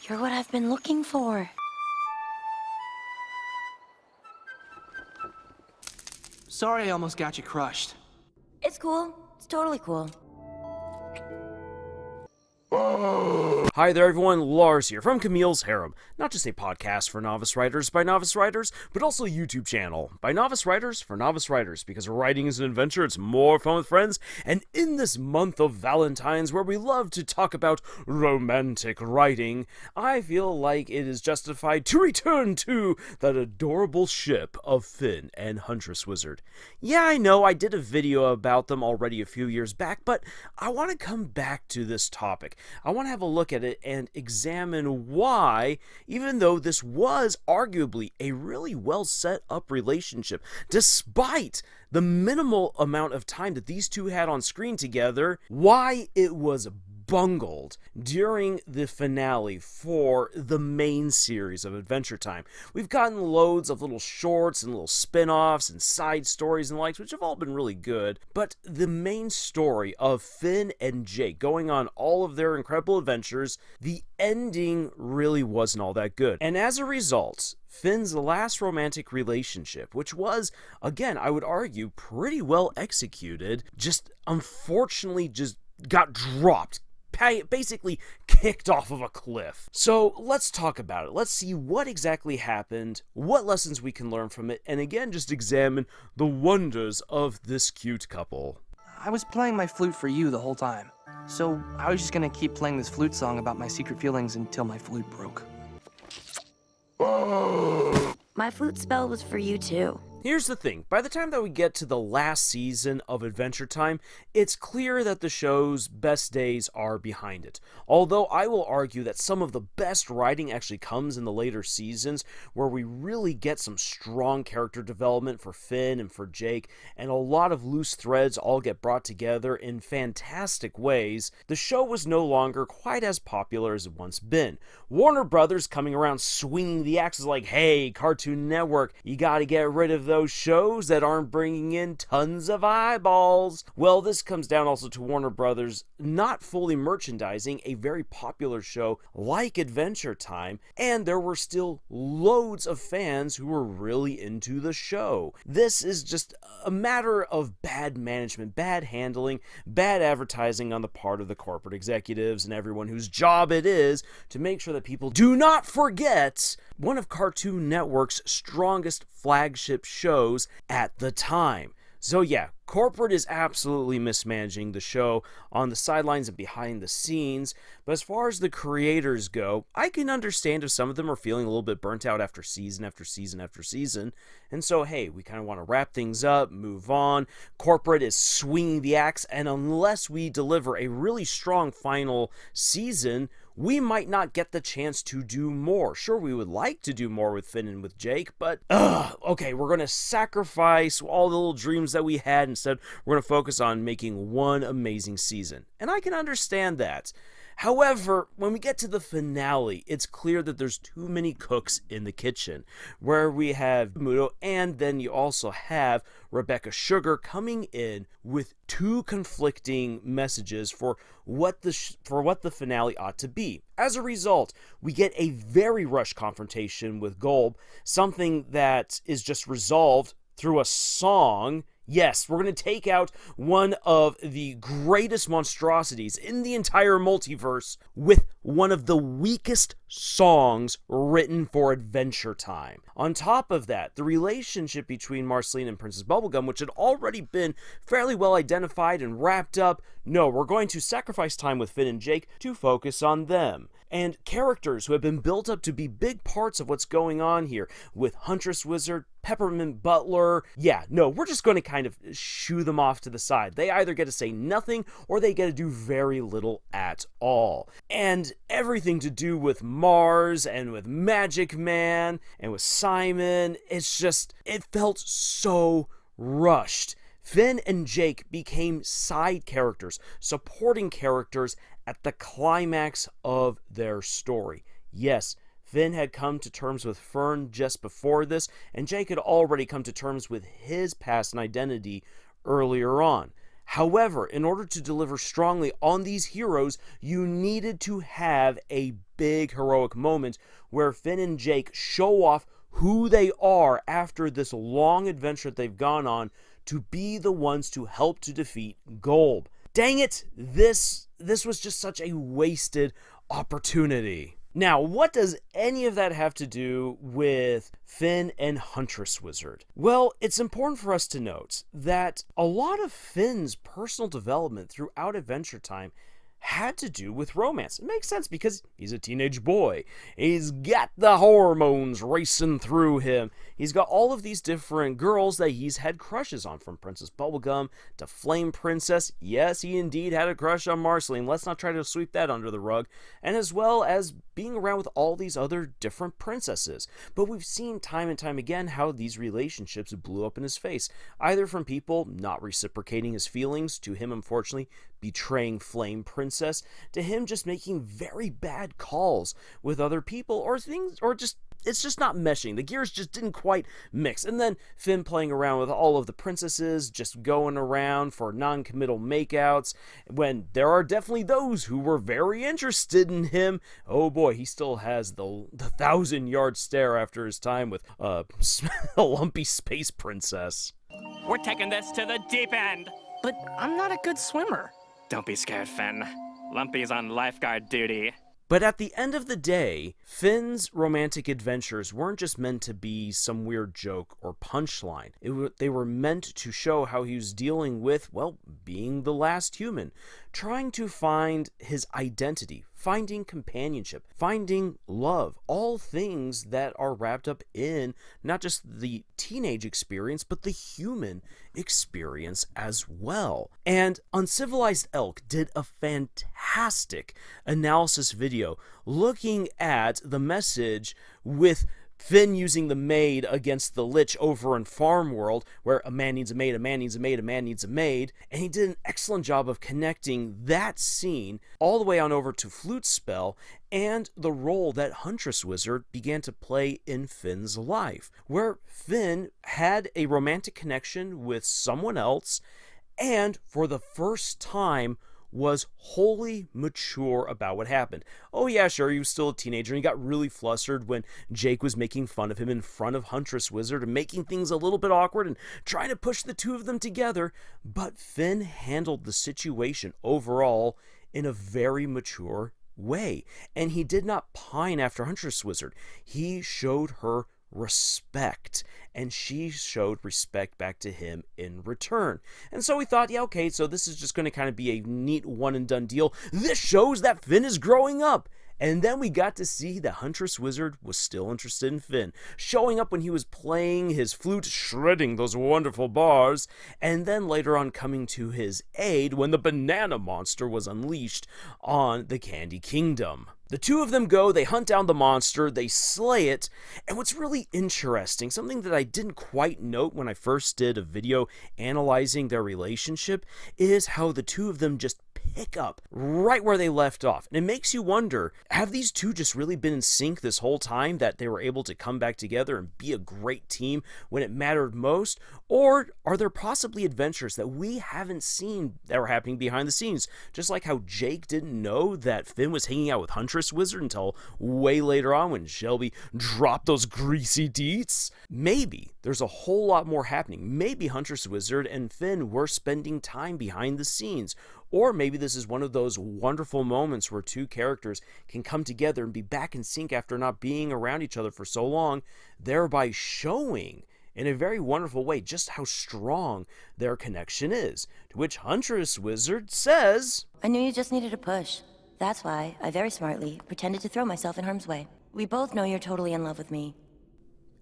You're what I've been looking for. Sorry I almost got you crushed. It's cool. It's totally cool. Hi there everyone, Lars here from Camille's Harem. Not just a podcast for novice writers by novice writers, but also a YouTube channel by novice writers for novice writers, because writing is an adventure, it's more fun with friends, and in this month of Valentine's where we love to talk about romantic writing, I feel like it is justified to return to that adorable ship of Finn and Huntress Wizard. Yeah, I know I did a video about them already a few years back, but I want to come back to this topic. I want to have a look at it and examine why, even though this was arguably a really well set up relationship, despite the minimal amount of time that these two had on screen together, why it was bungled during the finale for the main series of Adventure Time. We've gotten loads of little shorts and little spin-offs and side stories and likes, which have all been really good, but the main story of Finn and Jake going on all of their incredible adventures, the ending really wasn't all that good. And as a result, Finn's last romantic relationship, which was, again, I would argue, pretty well executed, just unfortunately just got dropped, basically kicked off of a cliff. So let's talk about it. Let's see what exactly happened, what lessons we can learn from it, and again, just examine the wonders of this cute couple. I was playing my flute for you the whole time. So I was just gonna keep playing this flute song about my secret feelings until my flute broke. My flute spell was for you too. Here's the thing, by the time that we get to the last season of Adventure Time, it's clear that the show's best days are behind it. Although I will argue that some of the best writing actually comes in the later seasons, where we really get some strong character development for Finn and for Jake, and a lot of loose threads all get brought together in fantastic ways. The show was no longer quite as popular as it once been. Warner Brothers coming around swinging the axes like, hey, Cartoon Network, you gotta get rid of those shows that aren't bringing in tons of eyeballs. Well, this comes down also to Warner Brothers not fully merchandising a very popular show like Adventure Time, and there were still loads of fans who were really into the show. This is just a matter of bad management, bad handling, bad advertising on the part of the corporate executives and everyone whose job it is to make sure that people do not forget one of Cartoon Network's strongest flagship shows at the time. So yeah, corporate is absolutely mismanaging the show on the sidelines and behind the scenes, but as far as the creators go, I can understand if some of them are feeling a little bit burnt out after season after season after season, and so hey, we kind of want to wrap things up, move on. Corporate is swinging the axe, and unless we deliver a really strong final season, we might not get the chance to do more. Sure, we would like to do more with Finn and with Jake, but okay, we're going to sacrifice all the little dreams that we had. Instead, we're going to focus on making one amazing season. And I can understand that. However, when we get to the finale, it's clear that there's too many cooks in the kitchen, where we have Muto, and then you also have Rebecca Sugar coming in with two conflicting messages for what the finale ought to be. As a result, we get a very rushed confrontation with Golb, something that is just resolved through a song. Yes, we're going to take out one of the greatest monstrosities in the entire multiverse with one of the weakest songs written for Adventure Time. On top of that, the relationship between Marceline and Princess Bubblegum, which had already been fairly well identified and wrapped up, no, we're going to sacrifice time with Finn and Jake to focus on them. And characters who have been built up to be big parts of what's going on here, with Huntress Wizard, Peppermint Butler. Yeah, no, we're just going to kind of shoo them off to the side. They either get to say nothing or they get to do very little at all. And everything to do with Mars and with Magic Man and with Simon, it felt so rushed. Finn and Jake became side characters, supporting characters at the climax of their story. Yes, Finn had come to terms with Fern just before this, and Jake had already come to terms with his past and identity earlier on. However, in order to deliver strongly on these heroes, you needed to have a big heroic moment where Finn and Jake show off who they are after this long adventure they've gone on to be the ones to help to defeat Golb. Dang it, this was just such a wasted opportunity. Now, what does any of that have to do with Finn and Huntress Wizard? Well, it's important for us to note that a lot of Finn's personal development throughout Adventure Time had to do with romance. It makes sense because he's a teenage boy. He's got the hormones racing through him. He's got all of these different girls that he's had crushes on, from Princess Bubblegum to Flame Princess. Yes, he indeed had a crush on Marceline. Let's not try to sweep that under the rug. And as well as being around with all these other different princesses. But we've seen time and time again how these relationships blew up in his face, either from people not reciprocating his feelings, to him unfortunately betraying Flame Princess, to him just making very bad calls with other people, or things, or just it's just not meshing. The gears just didn't quite mix. And then Finn playing around with all of the princesses, just going around for non-committal makeouts, when there are definitely those who were very interested in him. Oh boy, he still has the 1,000-yard stare after his time with a lumpy space princess. We're taking this to the deep end. But I'm not a good swimmer. Don't be scared, Finn. Lumpy's on lifeguard duty. But at the end of the day, Finn's romantic adventures weren't just meant to be some weird joke or punchline. They were meant to show how he was dealing with, well, being the last human, trying to find his identity, finding companionship, finding love, all things that are wrapped up in not just the teenage experience, but the human experience as well. And Uncivilized Elk did a fantastic analysis video looking at the message with Finn using the maid against the lich over in Farm World, where a man needs a maid, a man needs a maid, a man needs a maid, and he did an excellent job of connecting that scene all the way on over to Flute Spell and the role that Huntress Wizard began to play in Finn's life, where Finn had a romantic connection with someone else and for the first time was wholly mature about what happened. Oh yeah, sure, he was still a teenager, and he got really flustered when Jake was making fun of him in front of Huntress Wizard and making things a little bit awkward and trying to push the two of them together, but Finn handled the situation overall in a very mature way, and he did not pine after Huntress Wizard. He showed her respect, and she showed respect back to him in return. And so we thought, yeah, okay, so this is just going to kind of be a neat one and done deal. This shows that Finn is growing up. And then we got to see that Huntress Wizard was still interested in Finn, showing up when he was playing his flute, shredding those wonderful bars, and then later on coming to his aid when the banana monster was unleashed on the Candy Kingdom. The two of them go, they hunt down the monster, they slay it, and what's really interesting, something that I didn't quite note when I first did a video analyzing their relationship, is how the two of them just pick up right where they left off. And it makes you wonder, have these two just really been in sync this whole time, that they were able to come back together and be a great team when it mattered most? Or are there possibly adventures that we haven't seen that were happening behind the scenes? Just like how Jake didn't know that Finn was hanging out with Huntress Wizard until way later on when Shelby dropped those greasy deets. Maybe there's a whole lot more happening. Maybe Huntress Wizard and Finn were spending time behind the scenes. Or maybe this is one of those wonderful moments where two characters can come together and be back in sync after not being around each other for so long, thereby showing in a very wonderful way just how strong their connection is. To which Huntress Wizard says, I knew you just needed a push. That's why I very smartly pretended to throw myself in harm's way. We both know you're totally in love with me.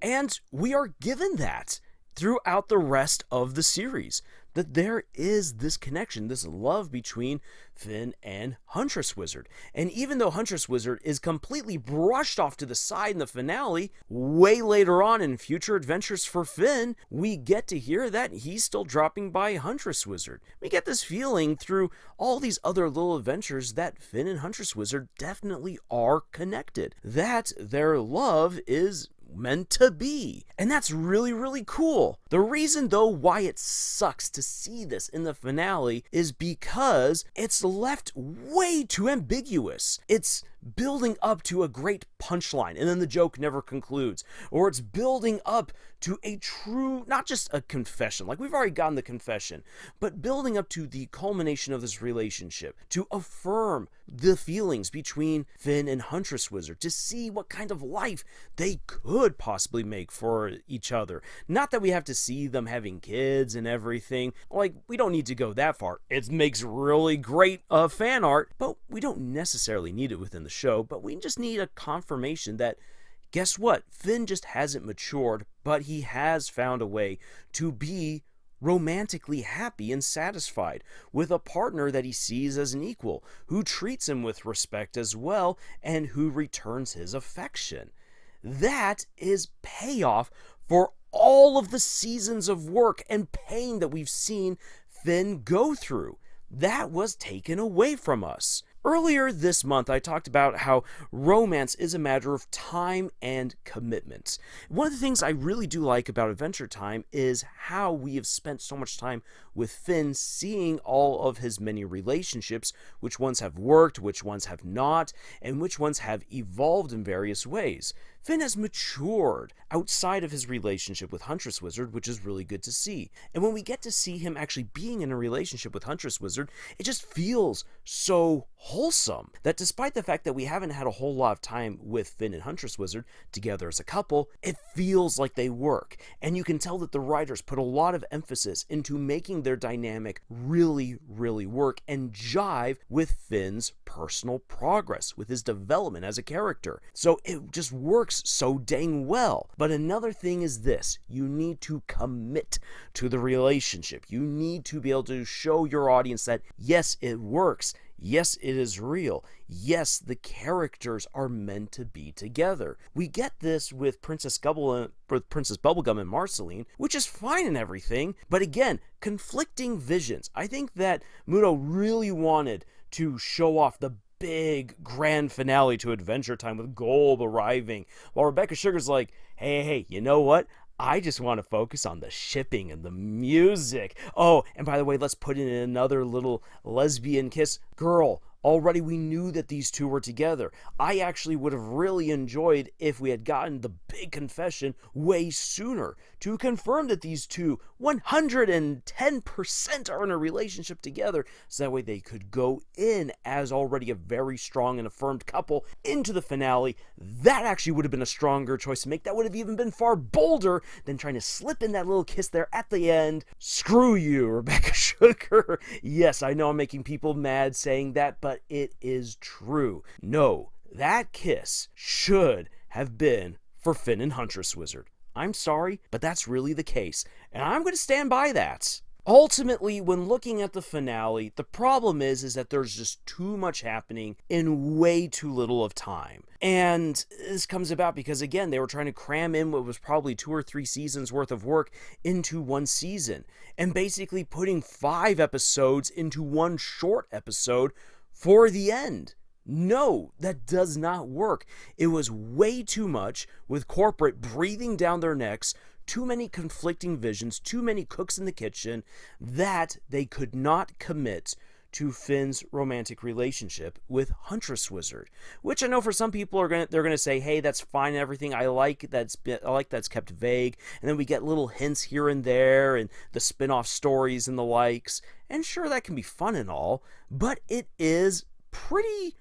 and we are given that throughout the rest of the series, that there is this connection, this love between Finn and Huntress Wizard. And even though Huntress Wizard is completely brushed off to the side in the finale, way later on in future adventures for Finn, we get to hear that he's still dropping by Huntress Wizard. We get this feeling through all these other little adventures that Finn and Huntress Wizard definitely are connected, that their love is meant to be. And that's really, really cool. The reason, though, why it sucks to see this in the finale is because it's left way too ambiguous. It's building up to a great punchline, and then the joke never concludes. Or it's building up to a true, not just a confession, like we've already gotten the confession, but building up to the culmination of this relationship, to affirm the feelings between Finn and Huntress Wizard, to see what kind of life they could possibly make for each other. Not that we have to see them having kids and everything, like we don't need to go that far. It makes really great fan art, but we don't necessarily need it within the show, but we just need a confirmation that, guess what? Finn just hasn't matured, but he has found a way to be romantically happy and satisfied with a partner that he sees as an equal, who treats him with respect as well, and who returns his affection. That is payoff for all of the seasons of work and pain that we've seen Finn go through. That was taken away from us. Earlier this month, I talked about how romance is a matter of time and commitment. One of the things I really do like about Adventure Time is how we have spent so much time with Finn, seeing all of his many relationships, which ones have worked, which ones have not, and which ones have evolved in various ways. Finn has matured outside of his relationship with Huntress Wizard, which is really good to see. And when we get to see him actually being in a relationship with Huntress Wizard, it just feels so wholesome that despite the fact that we haven't had a whole lot of time with Finn and Huntress Wizard together as a couple, it feels like they work. And you can tell that the writers put a lot of emphasis into making their dynamic really, really work and jive with Finn's personal progress, with his development as a character. So it just works so dang well. But another thing is this: you need to commit to the relationship. You need to be able to show your audience that yes, it works. Yes, it is real. Yes, the characters are meant to be together. We get this with Princess Bubblegum and Marceline, which is fine and everything, but again, conflicting visions. I think that Muto really wanted to show off the big grand finale to Adventure Time with Gold arriving, while Rebecca Sugar's like, hey, you know what? I just want to focus on the shipping and the music. Oh, and by the way, let's put in another little lesbian kiss. Girl, already we knew that these two were together. I actually would have really enjoyed if we had gotten the big confession way sooner to confirm that these two 110% are in a relationship together, so that way they could go in as already a very strong and affirmed couple into the finale. That actually would have been a stronger choice to make. That would have even been far bolder than trying to slip in that little kiss there at the end. Screw you, Rebecca Sugar. Yes, I know I'm making people mad saying that, but it is true. No, that kiss should have been for Finn and Huntress Wizard. I'm sorry, but that's really the case, and I'm going to stand by that. Ultimately, when looking at the finale, the problem is that there's just too much happening in way too little of time. And this comes about because, again, they were trying to cram in what was probably 2 or 3 seasons worth of work into one season, and basically putting 5 episodes into one short episode for the end. No, that does not work. It was way too much, with corporate breathing down their necks, too many conflicting visions, too many cooks in the kitchen, that they could not commit to Finn's romantic relationship with Huntress Wizard. Which I know for some people they're gonna say, hey, that's fine and everything. I like that's kept vague, and then we get little hints here and there, and the spin-off stories and the likes. And sure, that can be fun and all, but it is pretty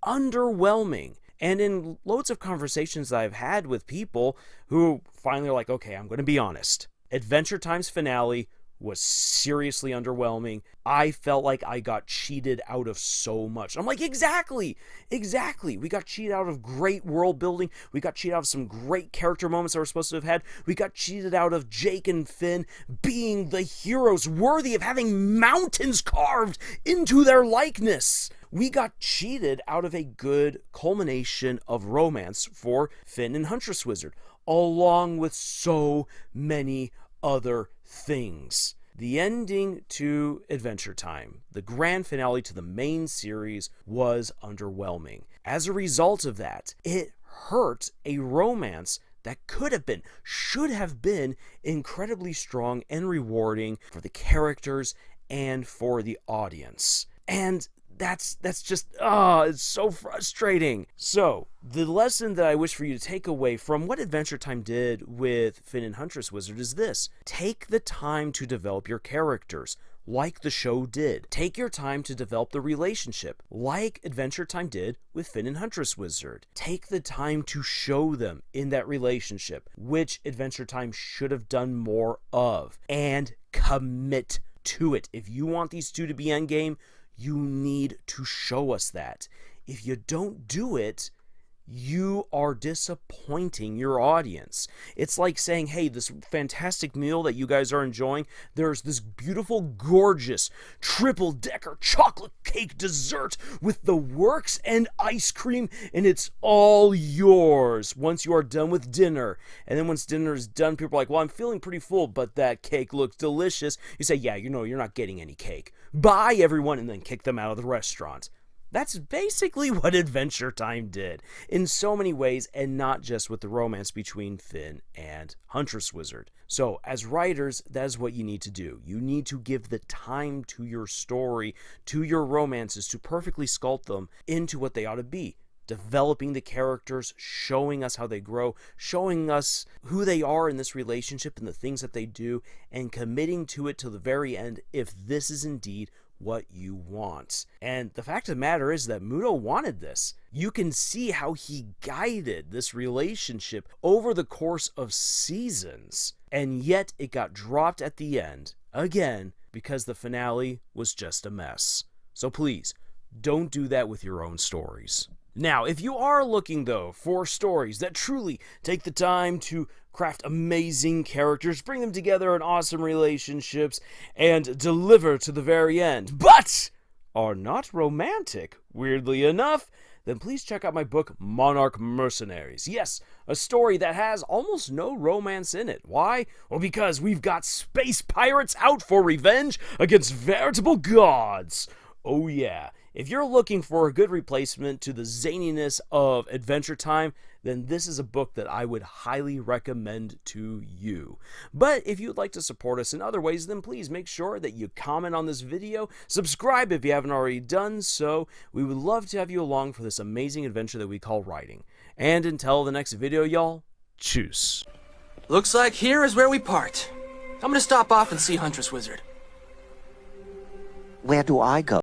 underwhelming. And in loads of conversations that I've had with people who finally are like, okay, I'm going to be honest. Adventure Time's finale was seriously underwhelming. I felt like I got cheated out of so much. I'm like, exactly. We got cheated out of great world building. We got cheated out of some great character moments that we're supposed to have had. We got cheated out of Jake and Finn being the heroes worthy of having mountains carved into their likeness. We got cheated out of a good culmination of romance for Finn and Huntress Wizard, along with so many other things. The ending to Adventure Time, the grand finale to the main series, was underwhelming. As a result of that, it hurt a romance that could have been, should have been incredibly strong and rewarding for the characters and for the audience. And that's just, it's so frustrating. So, the lesson that I wish for you to take away from what Adventure Time did with Finn and Huntress Wizard is this. Take the time to develop your characters, like the show did. Take your time to develop the relationship, like Adventure Time did with Finn and Huntress Wizard. Take the time to show them in that relationship, which Adventure Time should have done more of. And commit to it. If you want these two to be endgame, you need to show us that. If you don't do it, you are disappointing your audience. It's like saying, hey, this fantastic meal that you guys are enjoying, there's this beautiful, gorgeous, triple-decker chocolate cake dessert with the works and ice cream, and it's all yours once you are done with dinner. And then once dinner is done, people are like, well, I'm feeling pretty full, but that cake looks delicious. You say, yeah, you're not getting any cake. Bye, everyone, and then kick them out of the restaurant. That's basically what Adventure Time did in so many ways, and not just with the romance between Finn and Huntress Wizard. So, as writers, that is what you need to do. You need to give the time to your story, to your romances, to perfectly sculpt them into what they ought to be. Developing the characters, showing us how they grow, showing us who they are in this relationship and the things that they do, and committing to it till the very end if this is indeed what you want. And the fact of the matter is that Muto wanted this. You can see how he guided this relationship over the course of seasons, and yet it got dropped at the end, again, because the finale was just a mess. So please, don't do that with your own stories. Now, if you are looking, though, for stories that truly take the time to craft amazing characters, bring them together in awesome relationships, and deliver to the very end, but are not romantic, weirdly enough, then please check out my book, Monarch Mercenaries. Yes, a story that has almost no romance in it. Why? Well, because we've got space pirates out for revenge against veritable gods. Oh yeah. If you're looking for a good replacement to the zaniness of Adventure Time, then this is a book that I would highly recommend to you. But if you'd like to support us in other ways, then please make sure that you comment on this video, subscribe if you haven't already done so. We would love to have you along for this amazing adventure that we call writing. And until the next video, y'all, tschüss. Looks like here is where we part. I'm gonna stop off and see Huntress Wizard. Where do I go?